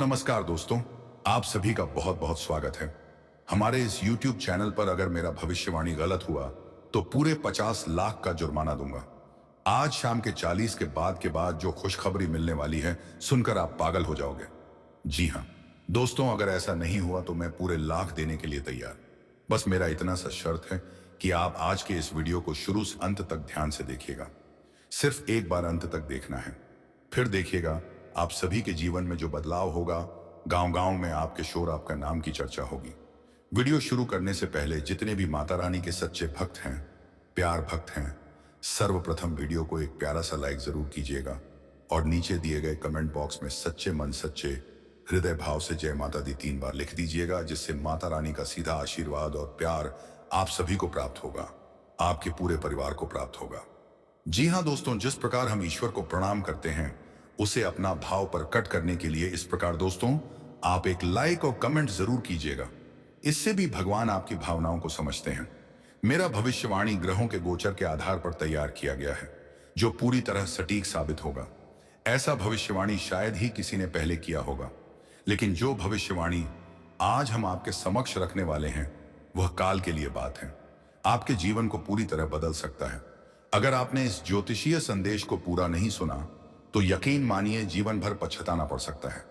नमस्कार दोस्तों, आप सभी का बहुत बहुत स्वागत है हमारे इस YouTube चैनल पर। अगर मेरा भविष्यवाणी गलत हुआ तो पूरे 50 लाख का जुर्माना दूंगा। आज शाम के 40 के बाद जो खुशखबरी मिलने वाली है सुनकर आप पागल हो जाओगे। जी हाँ दोस्तों, अगर ऐसा नहीं हुआ तो मैं पूरे लाख देने के लिए तैयार। बस मेरा इतना सा शर्त है कि आप आज के इस वीडियो को शुरू से अंत तक ध्यान से देखिएगा। सिर्फ एक बार अंत तक देखना है, फिर देखिएगा आप सभी के जीवन में जो बदलाव होगा। गांव गांव में आपके शोर, आपका नाम की चर्चा होगी। वीडियो शुरू करने से पहले जितने भी माता रानी के सच्चे भक्त हैं, प्यार भक्त हैं, सर्वप्रथम वीडियो को एक प्यारा सा लाइक जरूर कीजिएगा और नीचे दिए गए कमेंट बॉक्स में सच्चे मन सच्चे हृदय भाव से जय माता दी 3 बार लिख दीजिएगा, जिससे माता रानी का सीधा आशीर्वाद और प्यार आप सभी को प्राप्त होगा, आपके पूरे परिवार को प्राप्त होगा। जी हाँ दोस्तों, जिस प्रकार हम ईश्वर को प्रणाम करते हैं उसे अपना भाव प्रकट करने के लिए इस प्रकार दोस्तों आप एक लाइक और कमेंट जरूर कीजिएगा। इससे भी भगवान आपकी भावनाओं को समझते हैं। मेरा भविष्यवाणी ग्रहों के गोचर के आधार पर तैयार किया गया है, जो पूरी तरह सटीक साबित होगा। ऐसा भविष्यवाणी शायद ही किसी ने पहले किया होगा, लेकिन जो भविष्यवाणी आज हम आपके समक्ष रखने वाले हैं वह काल के लिए बात है, आपके जीवन को पूरी तरह बदल सकता है। अगर आपने इस ज्योतिषीय संदेश को पूरा नहीं सुना तो यकीन मानिए जीवन भर पछताना पड़ सकता है।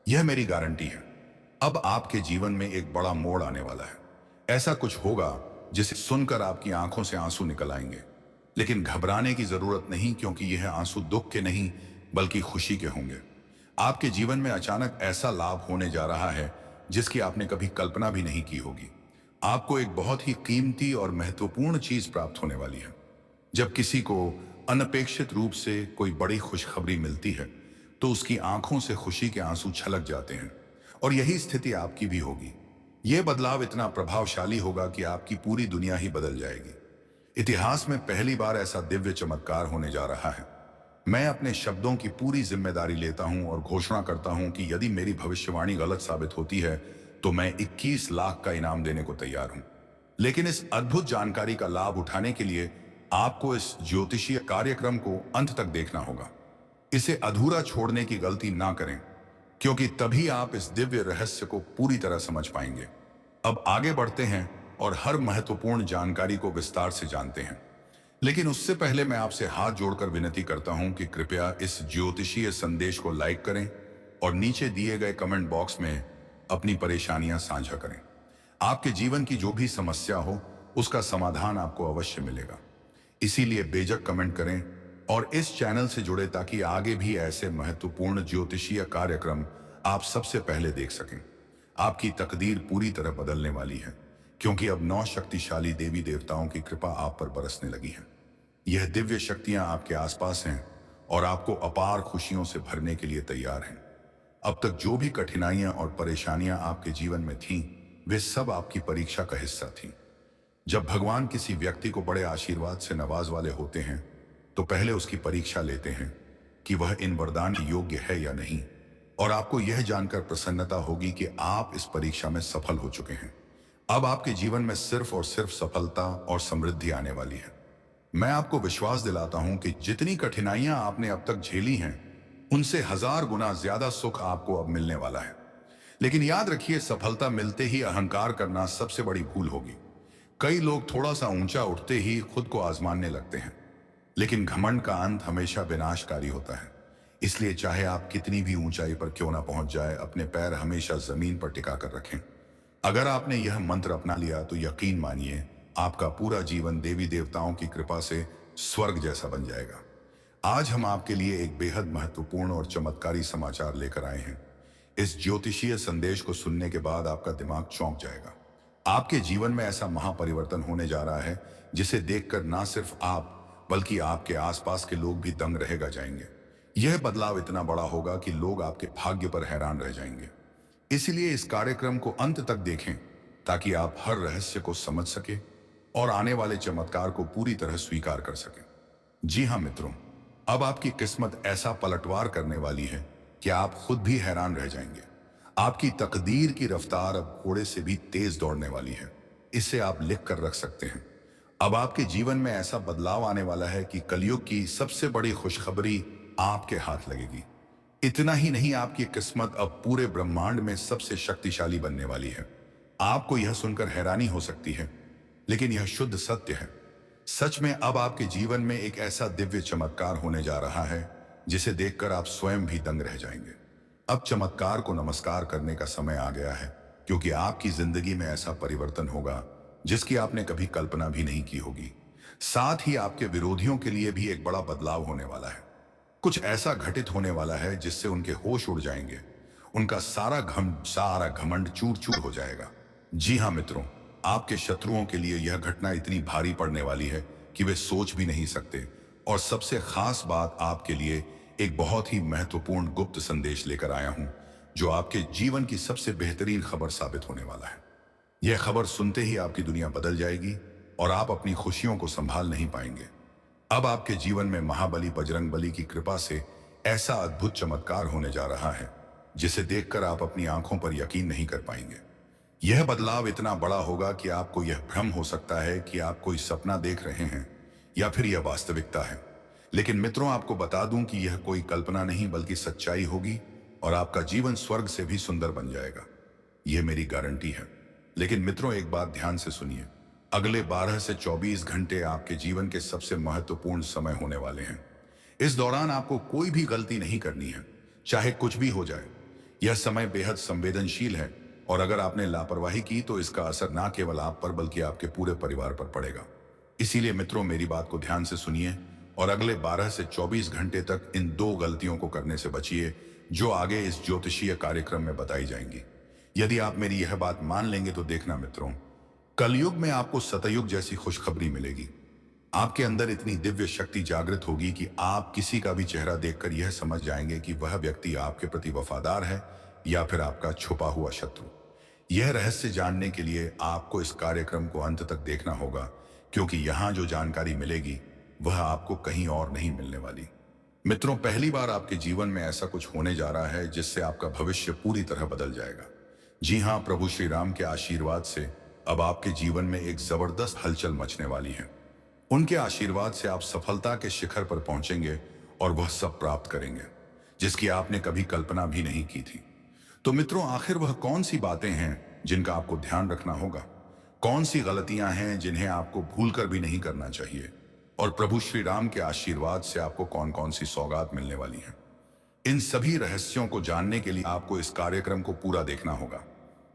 यह मेरी गारंटी है। अब आपके जीवन में एक बड़ा मोड़ आने वाला है। ऐसा कुछ होगा जिसे सुनकर आपकी आंखों से आंसू निकल आएंगे। लेकिन घबराने की जरूरत नहीं, क्योंकि यह आंसू दुख के नहीं बल्कि खुशी के होंगे। आपके जीवन में अचानक ऐसा लाभ होने जा रहा है जिसकी आपने कभी कल्पना भी नहीं की होगी। आपको एक बहुत ही कीमती और महत्वपूर्ण चीज प्राप्त होने वाली है। जब किसी को अनपेक्षित रूप से कोई बड़ी खुशखबरी मिलती है तो उसकी आंखों से खुशी के आंसू छलक जाते हैं, और यही स्थिति आपकी भी होगी। यह बदलाव इतना प्रभावशाली होगा कि आपकी पूरी दुनिया ही बदल जाएगी। इतिहास में पहली बार ऐसा दिव्य चमत्कार होने जा रहा है। मैं अपने शब्दों की पूरी जिम्मेदारी लेता हूं और घोषणा करता हूं कि यदि मेरी भविष्यवाणी गलत साबित होती है तो मैं 21 लाख का इनाम देने को तैयार हूं। लेकिन इस अद्भुत जानकारी का लाभ उठाने के लिए आपको इस ज्योतिषीय कार्यक्रम को अंत तक देखना होगा। इसे अधूरा छोड़ने की गलती ना करें, क्योंकि तभी आप इस दिव्य रहस्य को पूरी तरह समझ पाएंगे। अब आगे बढ़ते हैं और हर महत्वपूर्ण जानकारी को विस्तार से जानते हैं। लेकिन उससे पहले मैं आपसे हाथ जोड़कर विनती करता हूं कि कृपया इस ज्योतिषीय संदेश को लाइक करें और नीचे दिए गए कमेंट बॉक्स में अपनी परेशानियां साझा करें। आपके जीवन की जो भी समस्या हो उसका समाधान आपको अवश्य मिलेगा। इसीलिए बेझिझक कमेंट करें और इस चैनल से जुड़े, ताकि आगे भी ऐसे महत्वपूर्ण ज्योतिषीय कार्यक्रम आप सबसे पहले देख सकें। आपकी तकदीर पूरी तरह बदलने वाली है, क्योंकि अब 9 शक्तिशाली देवी देवताओं की कृपा आप पर बरसने लगी है। यह दिव्य शक्तियां आपके आसपास हैं और आपको अपार खुशियों से भरने के लिए तैयार हैं। अब तक जो भी कठिनाइयां और परेशानियां आपके जीवन में थीं, वे सब आपकी परीक्षा का हिस्सा थीं। जब भगवान किसी व्यक्ति को बड़े आशीर्वाद से नवाज वाले होते हैं तो पहले उसकी परीक्षा लेते हैं कि वह इन वरदान के योग्य है या नहीं, और आपको यह जानकर प्रसन्नता होगी कि आप इस परीक्षा में सफल हो चुके हैं। अब आपके जीवन में सिर्फ और सिर्फ सफलता और समृद्धि आने वाली है। मैं आपको विश्वास दिलाता हूं कि जितनी कठिनाइयां आपने अब तक झेली हैं उनसे 1000 गुना ज्यादा सुख आपको अब मिलने वाला है। लेकिन याद रखिए, सफलता मिलते ही अहंकार करना सबसे बड़ी भूल होगी। कई लोग थोड़ा सा ऊंचा उठते ही खुद को आजमाने लगते हैं, लेकिन घमंड का अंत हमेशा विनाशकारी होता है। इसलिए चाहे आप कितनी भी ऊंचाई पर क्यों ना पहुंच जाए, अपने पैर हमेशा जमीन पर टिका कर रखें। अगर आपने यह मंत्र अपना लिया तो यकीन मानिए आपका पूरा जीवन देवी देवताओं की कृपा से स्वर्ग जैसा बन जाएगा। आज हम आपके लिए एक बेहद महत्वपूर्ण और चमत्कारी समाचार लेकर आए हैं। इस ज्योतिषीय संदेश को सुनने के बाद आपका दिमाग चौंक जाएगा। आपके जीवन में ऐसा महापरिवर्तन होने जा रहा है जिसे देखकर ना सिर्फ आप बल्कि आपके आसपास के लोग भी दंग रह जाएंगे। यह बदलाव इतना बड़ा होगा कि लोग आपके भाग्य पर हैरान रह जाएंगे। इसलिए इस कार्यक्रम को अंत तक देखें, ताकि आप हर रहस्य को समझ सके और आने वाले चमत्कार को पूरी तरह स्वीकार कर सकें। जी हाँ मित्रों, अब आपकी किस्मत ऐसा पलटवार करने वाली है कि आप खुद भी हैरान रह जाएंगे। आपकी तकदीर की रफ्तार अब घोड़े से भी तेज दौड़ने वाली है। इसे आप लिख कर रख सकते हैं। अब आपके जीवन में ऐसा बदलाव आने वाला है कि कलयुग की सबसे बड़ी खुशखबरी आपके हाथ लगेगी। इतना ही नहीं, आपकी किस्मत अब पूरे ब्रह्मांड में सबसे शक्तिशाली बनने वाली है। आपको यह सुनकर हैरानी हो सकती है, लेकिन यह शुद्ध सत्य है। सच में अब आपके जीवन में एक ऐसा दिव्य चमत्कार होने जा रहा है जिसे देखकर आप स्वयं भी दंग रह जाएंगे। अब चमत्कार को नमस्कार करने का समय आ गया है, क्योंकि आपकी जिंदगी में ऐसा परिवर्तन होगा जिसकी आपने कभी कल्पना भी नहीं की होगी। साथ ही आपके विरोधियों के लिए भी एक बड़ा बदलाव होने वाला है। कुछ ऐसा घटित होने वाला है जिससे उनके होश उड़ जाएंगे। उनका सारा घमंड चूर चूर हो जाएगा। जी हाँ मित्रों, आपके शत्रुओं के लिए यह घटना इतनी भारी पड़ने वाली है कि वे सोच भी नहीं सकते। और सबसे खास बात, आपके लिए एक बहुत ही महत्वपूर्ण गुप्त संदेश लेकर आया हूं, जो आपके जीवन की सबसे बेहतरीन खबर साबित होने वाला है। यह खबर सुनते ही आपकी दुनिया बदल जाएगी और आप अपनी खुशियों को संभाल नहीं पाएंगे। अब आपके जीवन में महाबली बजरंगबली की कृपा से ऐसा अद्भुत चमत्कार होने जा रहा है जिसे देखकर आप अपनी आंखों पर यकीन नहीं कर पाएंगे। यह बदलाव इतना बड़ा होगा कि आपको यह भ्रम हो सकता है कि आप कोई सपना देख रहे हैं या फिर यह वास्तविकता है। लेकिन मित्रों, आपको बता दूं कि यह कोई कल्पना नहीं बल्कि सच्चाई होगी और आपका जीवन स्वर्ग से भी सुंदर बन जाएगा। यह मेरी गारंटी है। लेकिन मित्रों, एक बात ध्यान से सुनिए। अगले 12 से 24 घंटे आपके जीवन के सबसे महत्वपूर्ण समय होने वाले हैं। इस दौरान आपको कोई भी गलती नहीं करनी है, चाहे कुछ भी हो जाए। यह समय बेहद संवेदनशील है और अगर आपने लापरवाही की तो इसका असर ना केवल आप पर बल्कि आपके पूरे परिवार पर पड़ेगा। इसीलिए मित्रों, मेरी बात को ध्यान से सुनिए और अगले 12 से 24 घंटे तक इन 2 गलतियों को करने से बचिए जो आगे इस ज्योतिषीय कार्यक्रम में बताई जाएंगी। यदि आप मेरी यह बात मान लेंगे तो देखना मित्रों, कलयुग में आपको सतयुग जैसी खुशखबरी मिलेगी। आपके अंदर इतनी दिव्य शक्ति जागृत होगी कि आप किसी का भी चेहरा देखकर यह समझ जाएंगे कि वह व्यक्ति आपके प्रति वफादार है या फिर आपका छुपा हुआ शत्रु। यह रहस्य जानने के लिए आपको इस कार्यक्रम को अंत तक देखना होगा, क्योंकि यहां जो जानकारी मिलेगी वह आपको कहीं और नहीं मिलने वाली। मित्रों, पहली बार आपके जीवन में ऐसा कुछ होने जा रहा है जिससे आपका भविष्य पूरी तरह बदल जाएगा। जी हां, प्रभु श्री राम के आशीर्वाद से अब आपके जीवन में एक जबरदस्त हलचल मचने वाली है। उनके आशीर्वाद से आप सफलता के शिखर पर पहुंचेंगे और वह सब प्राप्त करेंगे जिसकी आपने कभी कल्पना भी नहीं की थी। तो मित्रों, आखिर वह कौन सी बातें हैं जिनका आपको ध्यान रखना होगा? कौन सी गलतियां हैं जिन्हें आपको भूलकर भी नहीं करना चाहिए? और प्रभु श्री राम के आशीर्वाद से आपको कौन कौन सी सौगात मिलने वाली हैं? इन सभी रहस्यों को जानने के लिए आपको इस कार्यक्रम को पूरा देखना होगा।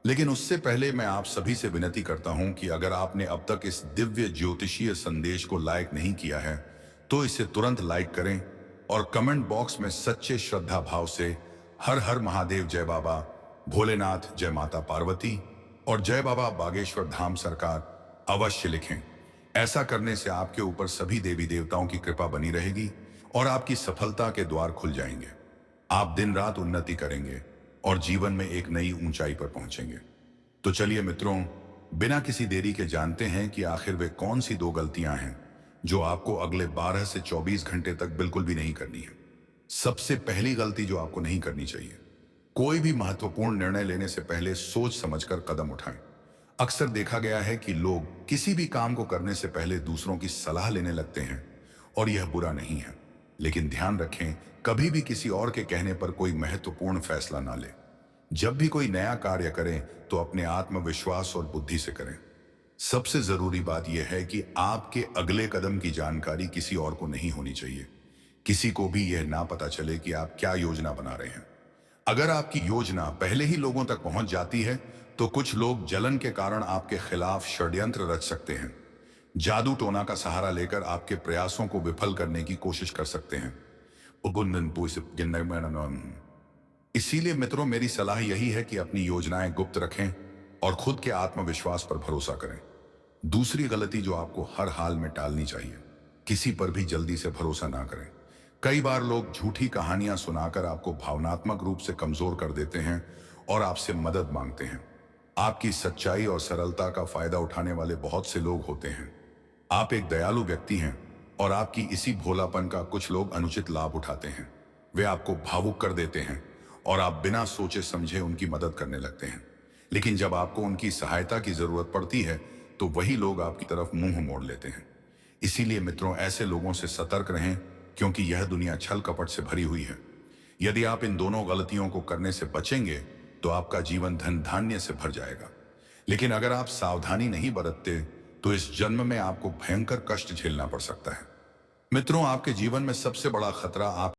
लेकिन उससे पहले मैं आप सभी से विनती करता हूं कि अगर आपने अब तक इस दिव्य ज्योतिषीय संदेश को लाइक नहीं किया है तो इसे तुरंत लाइक करें और कमेंट बॉक्स में सच्चे श्रद्धा भाव से हर हर महादेव, जय बाबा भोलेनाथ, जय माता पार्वती और जय बाबा बागेश्वर धाम सरकार अवश्य लिखें। ऐसा करने से आपके ऊपर सभी देवी देवताओं की कृपा बनी रहेगी और आपकी सफलता के द्वार खुल जाएंगे। आप दिन रात उन्नति करेंगे और जीवन में एक नई ऊंचाई पर पहुंचेंगे। तो चलिए मित्रों, बिना किसी देरी के जानते हैं कि आखिर वे कौन सी 2 गलतियां हैं जो आपको अगले 12 से 24 घंटे तक बिल्कुल भी नहीं करनी है। सबसे पहली गलती जो आपको नहीं करनी चाहिए, कोई भी महत्वपूर्ण निर्णय लेने से पहले सोच समझकर कदम उठाएं। अक्सर देखा गया है कि लोग किसी भी काम को करने से पहले दूसरों की सलाह लेने लगते हैं और यह बुरा नहीं है, लेकिन ध्यान रखें, कभी भी किसी और के कहने पर कोई महत्वपूर्ण फैसला ना लें। जब भी कोई नया कार्य करें तो अपने आत्मविश्वास और बुद्धि से करें। सबसे जरूरी बात यह है कि आपके अगले कदम की जानकारी किसी और को नहीं होनी चाहिए। किसी को भी यह ना पता चले कि आप क्या योजना बना रहे हैं। अगर आपकी योजना पहले ही लोगों तक पहुंच जाती है तो कुछ लोग जलन के कारण आपके खिलाफ षड्यंत्र रच सकते हैं। जादू टोना का सहारा लेकर आपके प्रयासों को विफल करने की कोशिश कर सकते हैं। इसीलिए मित्रों, मेरी सलाह यही है कि अपनी योजनाएं गुप्त रखें और खुद के आत्मविश्वास पर भरोसा करें। दूसरी गलती जो आपको हर हाल में टालनी चाहिए, किसी पर भी जल्दी से भरोसा ना करें। कई बार लोग झूठी कहानियां सुनाकर आपको भावनात्मक रूप से कमजोर कर देते हैं और आपसे मदद मांगते हैं। आपकी सच्चाई और सरलता का फायदा उठाने वाले बहुत से लोग होते हैं। आप एक दयालु व्यक्ति हैं और आपकी इसी भोलापन का कुछ लोग अनुचित लाभ उठाते हैं। वे आपको भावुक कर देते हैं और आप बिना सोचे समझे उनकी मदद करने लगते हैं। लेकिन जब आपको उनकी सहायता की जरूरत पड़ती है तो वही लोग आपकी तरफ मुंह मोड़ लेते हैं। इसीलिए मित्रों, ऐसे लोगों से सतर्क रहें, क्योंकि यह दुनिया छल कपट से भरी हुई है। यदि आप इन दोनों गलतियों को करने से बचेंगे तो आपका जीवन धन धान्य से भर जाएगा। लेकिन अगर आप सावधानी नहीं बरतते तो इस जन्म में आपको भयंकर कष्ट झेलना पड़ सकता है। मित्रों, आपके जीवन में सबसे बड़ा खतरा आप